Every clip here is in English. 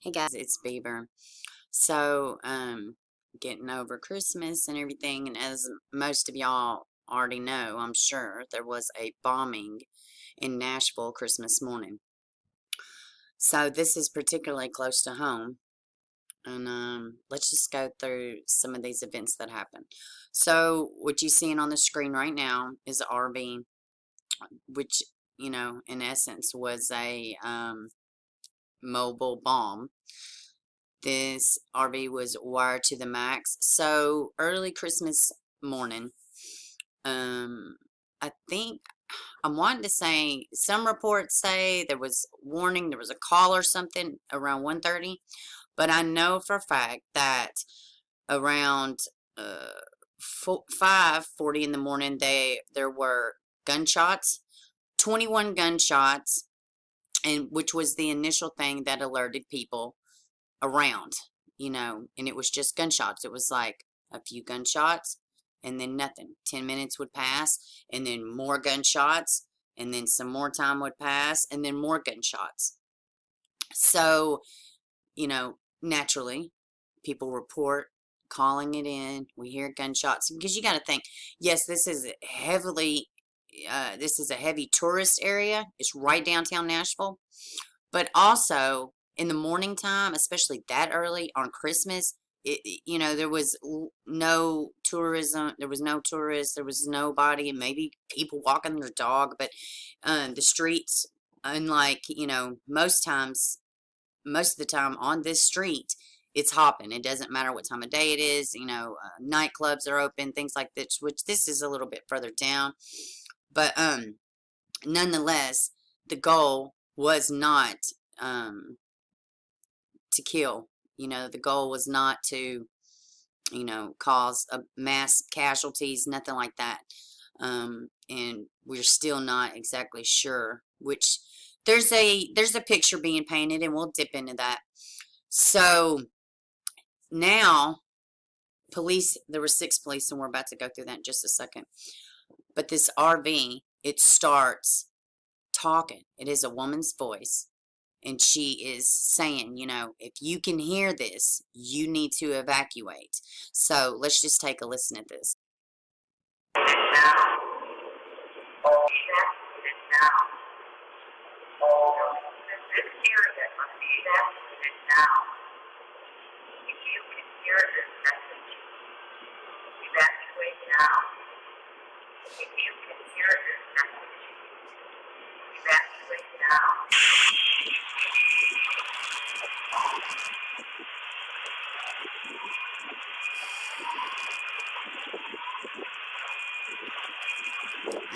Hey guys, it's Beaver. So, getting over Christmas and everything, and as most of y'all already know, I'm sure, there was a bombing in Nashville Christmas morning. So this is particularly close to home, and let's just go through some of these events that happened. So what you're seeing on the screen right now is a RV, which, in essence was a mobile bomb. This RV was wired to the max. So early Christmas morning, I think I'm wanting to say some reports say there was warning, there was a call or something around 1:30, but I know for a fact that around 5:40 in the morning there were gunshots, 21 gunshots, and which was the initial thing that alerted people around, and it was just gunshots. It was like a few gunshots and then nothing. 10 minutes would pass and then more gunshots and then some more time would pass and then more gunshots. So, naturally, people report calling it in. We hear gunshots because you got to think, yes, this is a heavy tourist area. It's right downtown Nashville. But also in the morning time, especially that early on Christmas, there was no tourism. There was no tourists. There was nobody, and maybe people walking their dog. But the streets, unlike most of the time on this street, it's hopping. It doesn't matter what time of day it is. Nightclubs are open, things like this. Which this is a little bit further down, but nonetheless, the goal was not to kill. The goal was not to, cause a mass casualties, nothing like that. And we're still not exactly sure which. There's a picture being painted, and we'll dip into that. So now, there were 6 police, and we're about to go through that in just a second. But this RV, it starts talking. It is a woman's voice. And she is saying, if you can hear this, you need to evacuate. So let's just take a listen at this.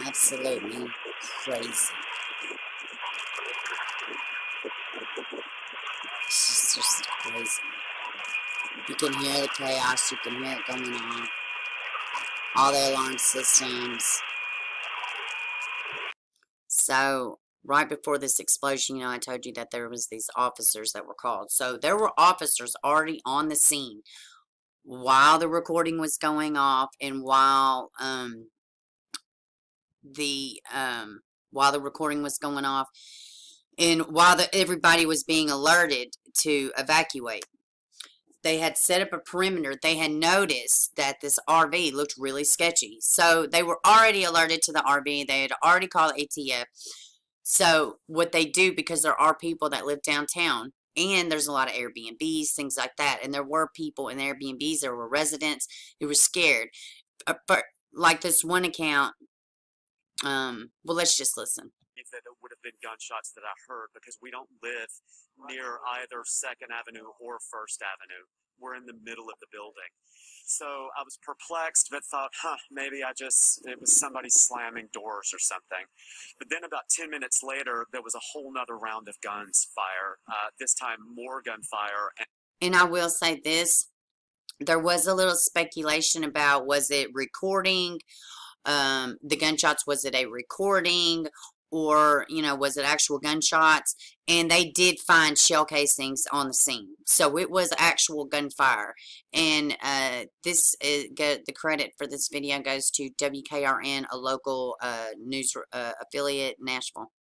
Absolutely crazy. It's just crazy. You can hear the chaos. You can hear it going on. All the alarm systems. So right before this explosion, I told you that there was these officers that were called. So there were officers already on the scene while the recording was going off, and while the recording was going off, and while everybody was being alerted to evacuate. They had set up a perimeter. They had noticed that this RV looked really sketchy. So they were already alerted to the RV. They had already called ATF. So what they do, because there are people that live downtown, and there's a lot of Airbnbs, things like that, and there were people in Airbnbs, there were residents who were scared. But like this one account, well, let's just listen. That it would have been gunshots that I heard, because we don't live near either 2nd Avenue or 1st Avenue. We're in the middle of the building. So I was perplexed, but thought, maybe it was somebody slamming doors or something. But then about 10 minutes later, there was a whole nother round of guns fire, this time more gunfire. And I will say this, there was a little speculation about, was it recording? The gunshots, was it a recording, or was it actual gunshots? And they did find shell casings on the scene, so it was actual gunfire. And the credit for this video goes to WKRN, a local news affiliate, Nashville.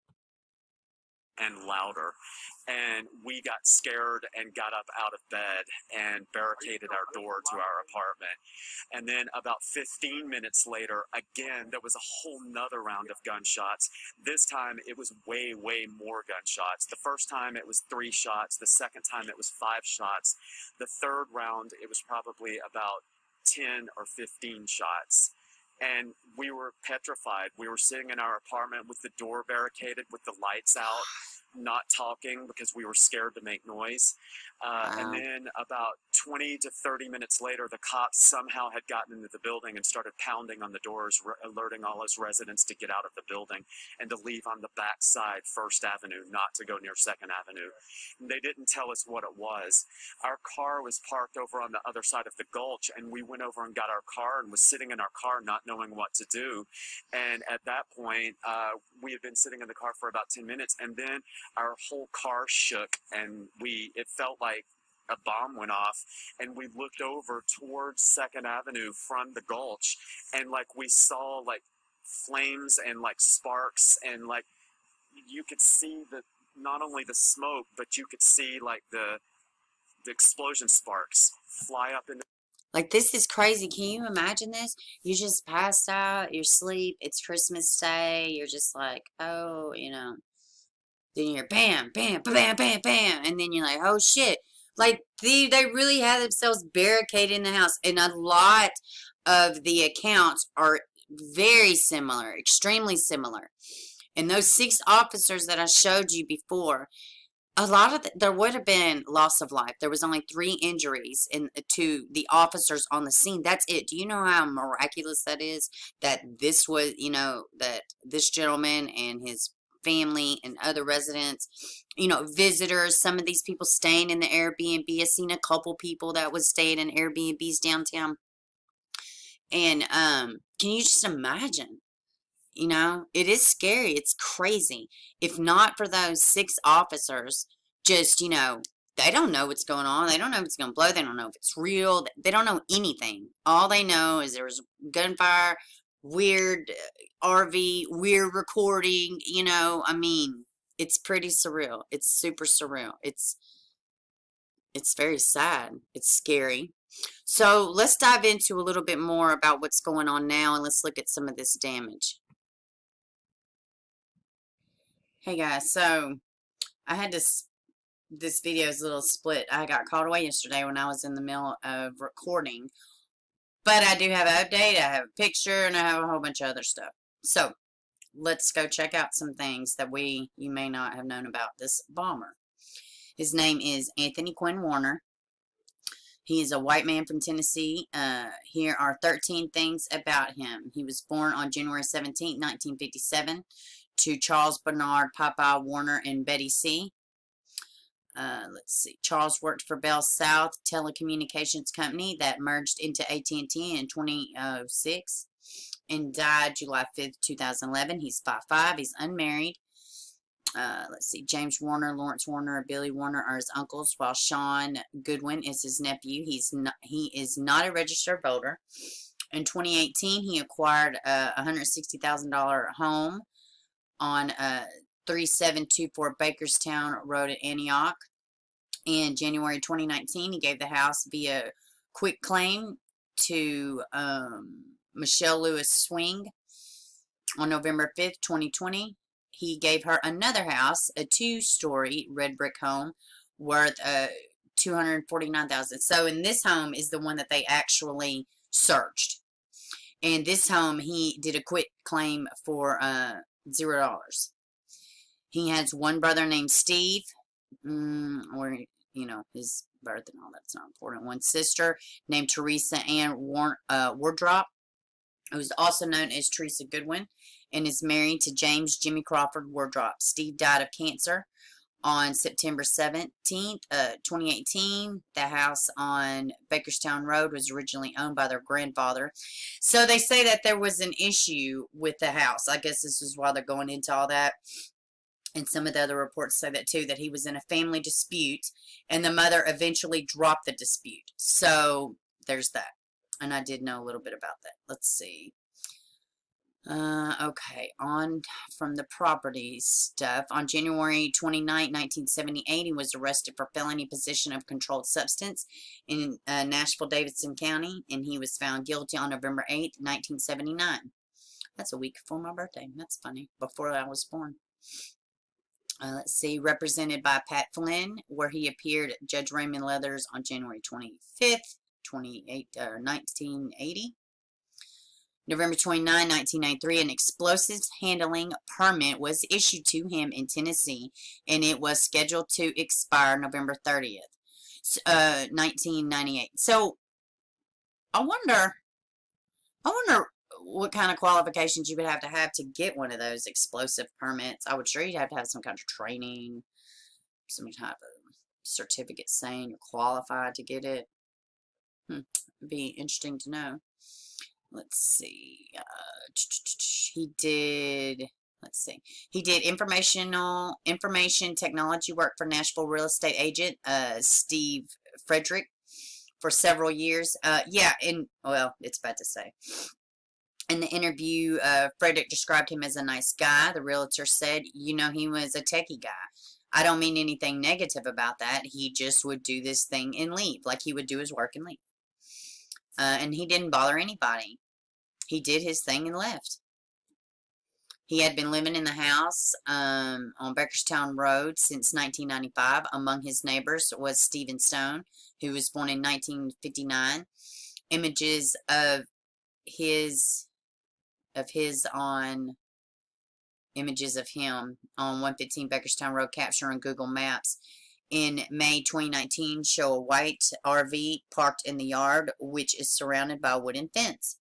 And louder. and we got scared and got up out of bed and barricaded our door to our apartment. And then about 15 minutes later, again, there was a whole nother round of gunshots. This time it was way, way more gunshots. The first time it was 3 shots. The second time it was 5 shots. The third round, it was probably about 10 or 15 shots. And we were petrified. We were sitting in our apartment with the door barricaded, with the lights out, not talking because we were scared to make noise. And Wow. then about 20 to 30 minutes later, the cops somehow had gotten into the building and started pounding on the doors, alerting all us residents to get out of the building and to leave on the back side, First Avenue, not to go near Second Avenue. And they didn't tell us what it was. Our car was parked over on the other side of the gulch, and we went over and got our car and was sitting in our car not knowing what to do. And at that point, we had been sitting in the car for about 10 minutes, and then our whole car shook, and it felt like a bomb went off, and we looked over towards Second Avenue from the gulch, and like we saw like flames and like sparks, and like you could see not only the smoke, but you could see like the explosion sparks fly up in. Like, this is crazy. Can you imagine this? You just passed out, you're asleep, it's Christmas Day, you're just like, oh, then you're bam, bam, bam, bam, bam, and then you're like, oh shit. Like, they really had themselves barricaded in the house, and a lot of the accounts are very similar, extremely similar. And those 6 officers that I showed you before, a lot of there would have been loss of life. There was only 3 injuries to the officers on the scene. That's it. Do you know how miraculous that is? That this was, that this gentleman and his family and other residents, visitors, some of these people staying in the Airbnb. I've seen a couple people that was staying in Airbnbs downtown. And can you just imagine? It is scary. It's crazy. If not for those 6 officers, just, they don't know what's going on. They don't know if it's going to blow. They don't know if it's real. They don't know anything. All they know is there was gunfire, weird RV, weird recording, it's pretty surreal. It's super surreal. It's very sad. It's scary. So let's dive into a little bit more about what's going on now, and let's look at some of this damage. Hey guys, so I had this video's a little split. I got called away yesterday when I was in the middle of recording, but I do have an update, I have a picture, and I have a whole bunch of other stuff. So let's go check out some things that you may not have known about this bomber. His name is Anthony Quinn Warner. He is a white man from Tennessee. Here are 13 things about him. He was born on January 17, 1957, to Charles Bernard Popeye Warner and Betty C. Let's see. Charles worked for Bell South Telecommunications Company that merged into AT&T in 2006 and died July 5th, 2011. He's 5'5". He's unmarried. Let's see. James Warner, Lawrence Warner, and Billy Warner are his uncles, while Sean Goodwin is his nephew. He is not a registered voter. In 2018, he acquired a $160,000 home on 3724 Bakerstown Road at Antioch. In January 2019, he gave the house via quick claim to Michelle Lewis Swing. On November 5th, 2020, he gave her another house, a 2-story red brick home worth $249,000. So in this home is the one that they actually searched. And this home, he did a quick claim for $0. He has one brother named Steve, or his birth and all that's not important. One sister named Teresa Ann Wardrop, who's also known as Teresa Goodwin, and is married to James Jimmy Crawford Wardrop. Steve died of cancer on September 17th, 2018. The house on Bakerstown Road was originally owned by their grandfather. So they say that there was an issue with the house. I guess this is why they're going into all that. And some of the other reports say that too, that he was in a family dispute and the mother eventually dropped the dispute. So there's that. And I did know a little bit about that. Let's see. Okay, on from the property stuff. On January 29, 1978, he was arrested for felony possession of controlled substance in Nashville, Davidson County, and he was found guilty on November 8th, 1979. That's a week before my birthday. That's funny. Before I was born. Let's see, represented by Pat Flynn, where he appeared at Judge Raymond Leathers on January 25th, 1980. November 29, 1993, an explosives handling permit was issued to him in Tennessee, and it was scheduled to expire November 30th, 1998. So, I wonder, I wonder what kind of qualifications you would have to get one of those explosive permits. I would sure you'd have to have some kind of training, some type of certificate saying you're qualified to get it. It'd be interesting to know. Let's see. He did. Let's see. He did information technology work for Nashville real estate agent Steve Frederick for several years. Yeah, and well, it's bad to say. In the interview, Frederick described him as a nice guy. The realtor said, you know, he was a techie guy. I don't mean anything negative about that. He just would do this thing and leave, like he would do his work and leave. And he didn't bother anybody. He did his thing and left. He had been living in the house on Bakerstown Road since 1995. Among his neighbors was Stephen Stone, who was born in 1959. Images of him on 115 Bakerstown Road captured on Google Maps in May 2019 show a white RV parked in the yard, which is surrounded by a wooden fence.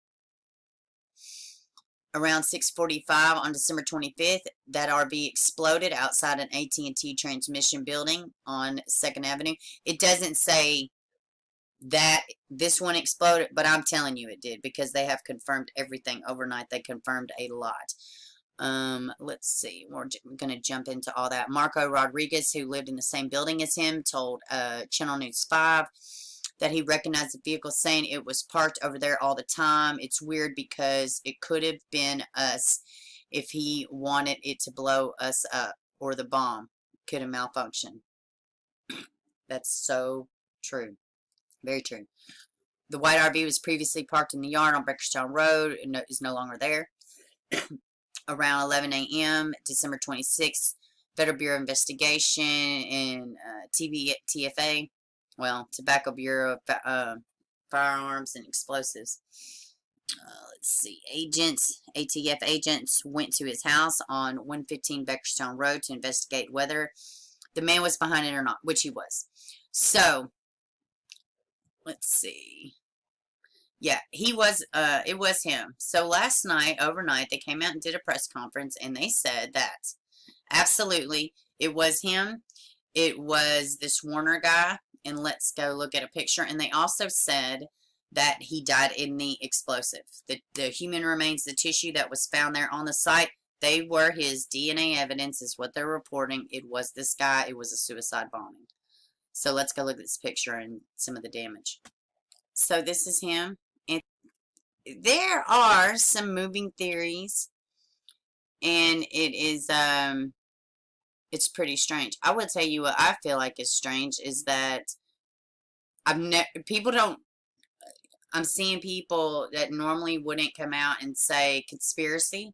Around 6:45 on December 25th, that RV exploded outside an AT&T transmission building on 2nd Avenue. It doesn't say that this one exploded, but I'm telling you it did because they have confirmed everything overnight. They confirmed a lot. Let's see. We're going to jump into all that. Marco Rodriguez, who lived in the same building as him, told Channel News 5 that he recognized the vehicle, saying it was parked over there all the time. It's weird because it could have been us if he wanted it to blow us up, or the bomb could have malfunctioned. That's so true. Very true. The white RV was previously parked in the yard on Bakerstown Road and is no longer there. Around 11 a.m., December 26th, Federal Bureau of Investigation and TFA, well, Tobacco Bureau of Firearms and Explosives. Let's see, ATF agents went to his house on 115 Bakerstown Road to investigate whether the man was behind it or not, which he was. So, let's see. Yeah, he was, it was him. So last night, overnight, they came out and did a press conference, and they said that absolutely it was him. It was this Warner guy, and let's go look at a picture. And they also said that he died in the explosive. The human remains, the tissue that was found there on the site, they were his DNA evidence, is what they're reporting. It was this guy. It was a suicide bombing. So let's go look at this picture and some of the damage. So this is him. There are some moving theories, and it is it's pretty strange. I will tell you what I feel like is strange is that I'm seeing people that normally wouldn't come out and say conspiracy.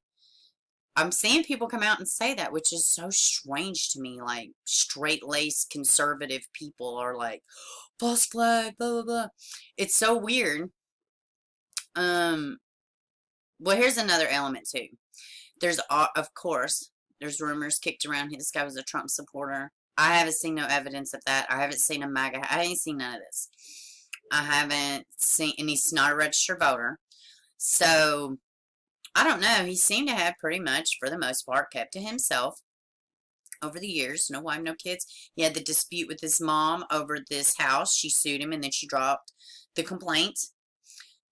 I'm seeing people come out and say that, which is so strange to me. Like straight-laced conservative people are like false flag, blah blah blah. It's so weird. Well, here's another element too. There's, of course, there's rumors kicked around. This guy was a Trump supporter. I haven't seen no evidence of that. I haven't seen a MAGA. I ain't seen none of this. I haven't seen, and he's not a registered voter. So, I don't know. He seemed to have pretty much, for the most part, kept to himself over the years. No wife, no kids. He had the dispute with his mom over this house. She sued him, and then she dropped the complaint.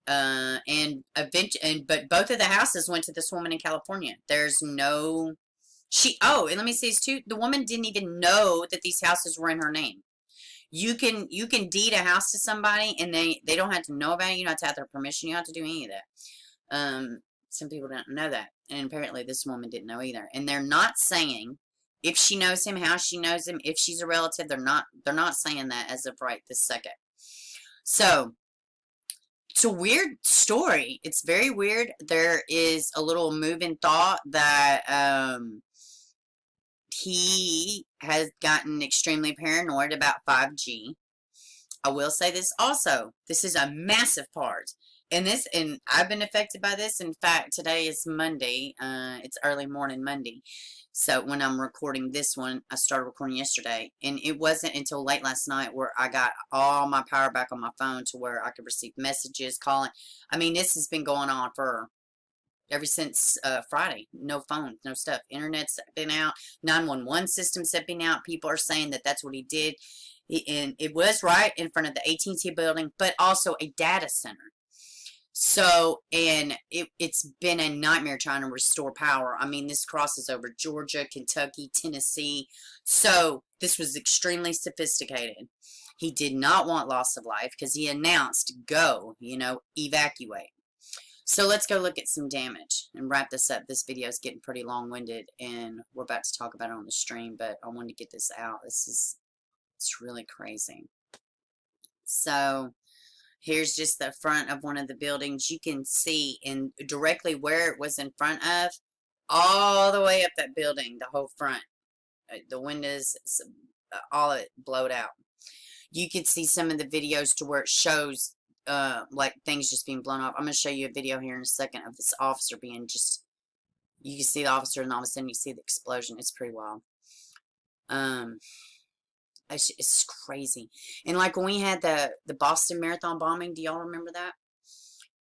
But both of the houses went to this woman in California. There's no, and let me say this too, the woman didn't even know that these houses were in her name. You can deed a house to somebody, and they don't have to know about it. You don't have to have their permission. You don't have to do any of that. Some people don't know that. And apparently this woman didn't know either. And they're not saying if she knows him, how she knows him, if she's a relative. They're not saying that as of right this second. So it's a weird story. It's very weird. There is a little moving thought that he has gotten extremely paranoid about 5G. I will say this also. This is a massive part. And I've been affected by this. In fact, today is Monday. It's early morning Monday. So when I'm recording this one, I started recording yesterday. And it wasn't until late last night where I got all my power back on my phone to where I could receive messages, calling. I mean, this has been going on for ever since Friday. No phone, no stuff. Internet's been out. 911 systems have been out. People are saying that that's what he did. And it was right in front of the AT&T building, but also a data center. So, and it's been a nightmare trying to restore power. I mean, this crosses over Georgia, Kentucky, Tennessee. So, this was extremely sophisticated. He did not want loss of life because he announced, go, evacuate. So, let's go look at some damage and wrap this up. This video is getting pretty long-winded, and we're about to talk about it on the stream, but I wanted to get this out. It's really crazy. So, here's just the front of one of the buildings. You can see in directly where it was in front of, all the way up that building, the whole front, the windows, all of it blowed out. You can see some of the videos to where it shows like things just being blown off. I'm going to show you a video here in a second of this officer being just, you can see the officer and all of a sudden you see the explosion. It's pretty wild. It's crazy. And like when we had the Boston Marathon bombing, do y'all remember that?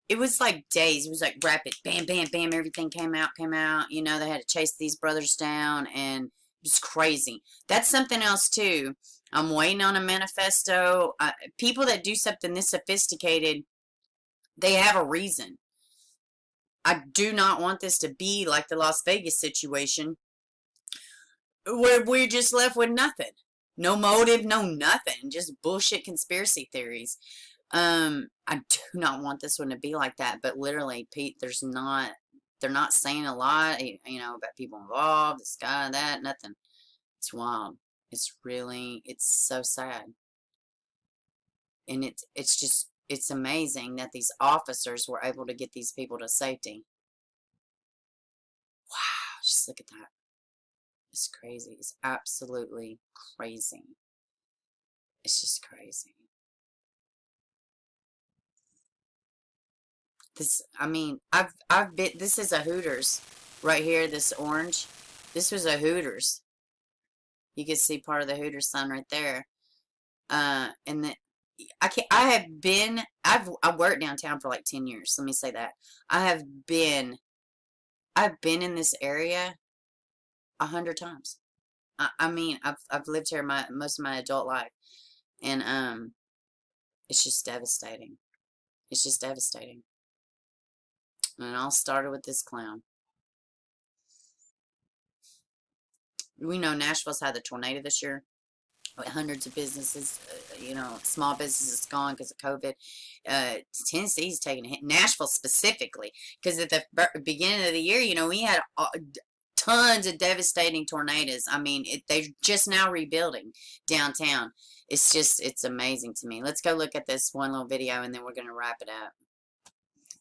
It was like days. It was like rapid. Bam, bam, bam. Everything came out. They had to chase these brothers down, and it was crazy. That's something else, too. I'm waiting on a manifesto. People that do something this sophisticated, they have a reason. I do not want this to be like the Las Vegas situation where we're just left with nothing. No motive, no nothing. Just bullshit conspiracy theories. I do not want this one to be like that, but literally, Pete, they're not saying a lot, about people involved, this guy, that, nothing. It's wild. It's so sad. And it's amazing that these officers were able to get these people to safety. Wow, just look at that. It's crazy. It's absolutely crazy. It's just crazy. This is a Hooters right here, this orange. This was a Hooters. You can see part of the Hooters sign right there. And I've worked downtown for like 10 years. Let me say that. I've been in this area 100 times. I've lived here most of my adult life, and it's just devastating. It's just devastating. And it all started with this clown. We know Nashville's had the tornado this year. Hundreds of businesses, small businesses gone because of COVID. Tennessee's taking a hit. Nashville specifically, because at the beginning of the year, we had tons of devastating tornadoes. I mean, they're just now rebuilding downtown. It's amazing to me. Let's go look at this one little video, and then we're going to wrap it up.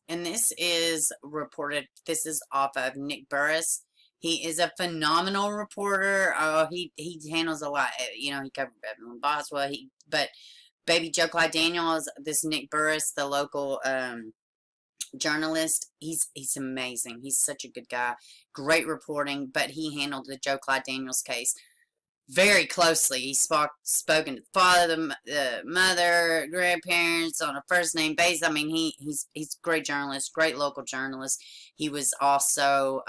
And this is reported. This is off of Nick Burris. He is a phenomenal reporter. He handles a lot. He covered Evelyn Boswell. But Baby Joe Clyde Daniels, this Nick Burris, the local journalist, he's amazing. He's such a good guy. Great reporting. But he handled the Joe Clyde Daniels case very closely. He spoken to the father, the mother, grandparents on a first name basis. I mean, he's a great journalist, great local journalist. He was also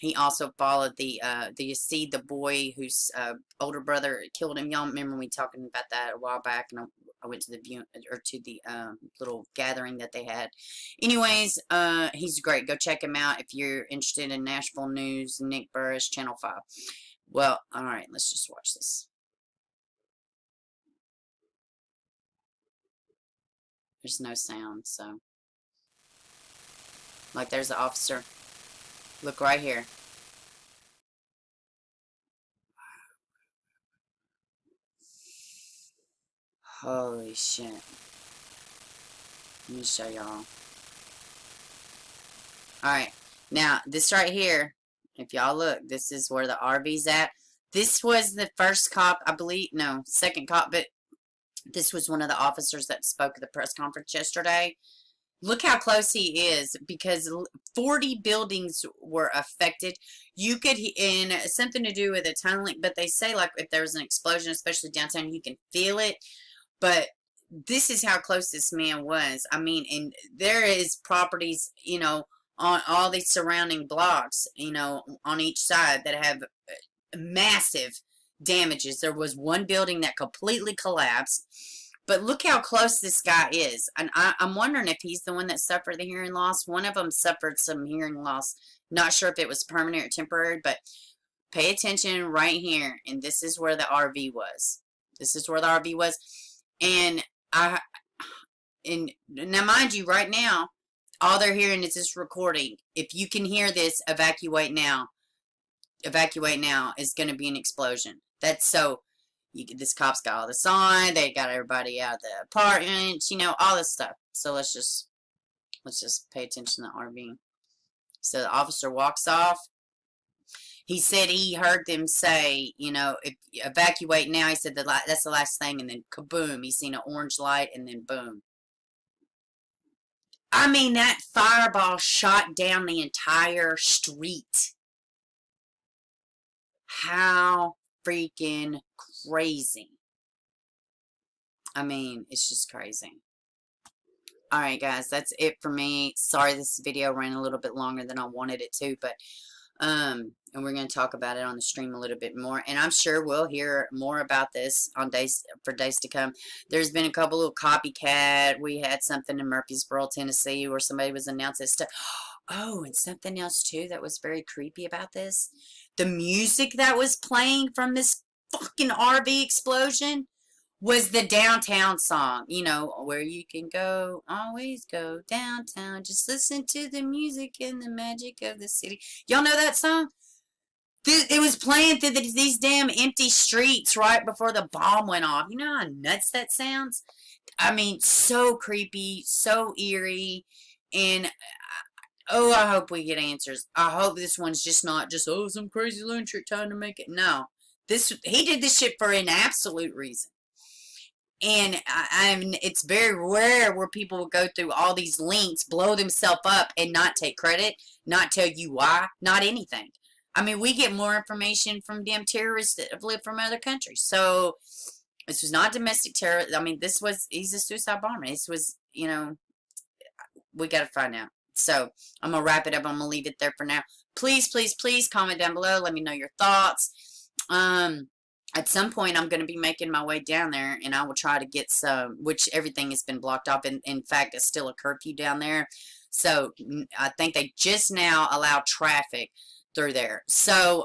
he also followed the you see the boy whose older brother killed him. Y'all remember me talking about that a while back, and I went to the little gathering that they had. Anyways, he's great. Go check him out if you're interested in Nashville news. Nick Burris, Channel 5. Well, all right, let's just watch this. There's no sound, so. Like there's the officer. Look right here. Holy shit. Let me show y'all. Alright. Now, this right here, if y'all look, this is where the RV's at. This was the first cop, I believe, no, second cop, but this was one of the officers that spoke at the press conference yesterday. Look how close he is, because 40 buildings were affected. You could, and something to do with a tunnel link, but they say like if there was an explosion, especially downtown, you can feel it. But this is how close this man was. I mean, and there is properties, you know, on all these surrounding blocks, you know, on each side that have massive damages. There was one building that completely collapsed. But look how close this guy is. And I'm wondering if he's the one that suffered the hearing loss. One of them suffered some hearing loss. Not sure if it was permanent or temporary, but pay attention right here. And this is where the RV was. This is where the RV was. And now mind you, right now, all they're hearing is this recording. If you can hear this, evacuate now. Evacuate now is going to be an explosion. That's so. This cop's got all this on. They got everybody out of the apartment. You know, all this stuff. So let's just pay attention to the RV. So the officer walks off. He said he heard them say, you know, if evacuate now. He said that's the last thing, and then kaboom. He seen an orange light, and then boom. I mean, that fireball shot down the entire street. How freaking crazy. I mean, it's just crazy. Alright, guys, that's it for me. Sorry this video ran a little bit longer than I wanted it to, but, and we're going to talk about it on the stream a little bit more, and I'm sure we'll hear more about this on days to come. There's been a couple of copycat. We had something in Murfreesboro, Tennessee, where somebody was announcing stuff. Oh, and something else, too, that was very creepy about this. The music that was playing from this fucking RV explosion was the downtown song. You know, where you can go, always go downtown. Just listen to the music and the magic of the city. Y'all know that song? It was playing through these damn empty streets right before the bomb went off. You know how nuts that sounds? I mean, so creepy, so eerie, and oh, I hope we get answers. I hope this one's just not just, oh, some crazy lunatic trying to make it. No. He did this shit for an absolute reason. And it's very rare where people will go through all these links, blow themselves up, and not take credit, not tell you why, not anything. I mean, we get more information from damn terrorists that have lived from other countries. So, this was not domestic terror. I mean, he's a suicide bomber. This was, you know, we got to find out. So, I'm going to wrap it up. I'm going to leave it there for now. Please, please, please comment down below. Let me know your thoughts. At some point, I'm going to be making my way down there, and I will try to get some, which everything has been blocked off. In fact, it's still a curfew down there. So, I think they just now allow traffic through there. So,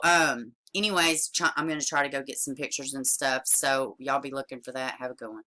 anyways, I'm going to try to go get some pictures and stuff. So, y'all be looking for that. Have a good one.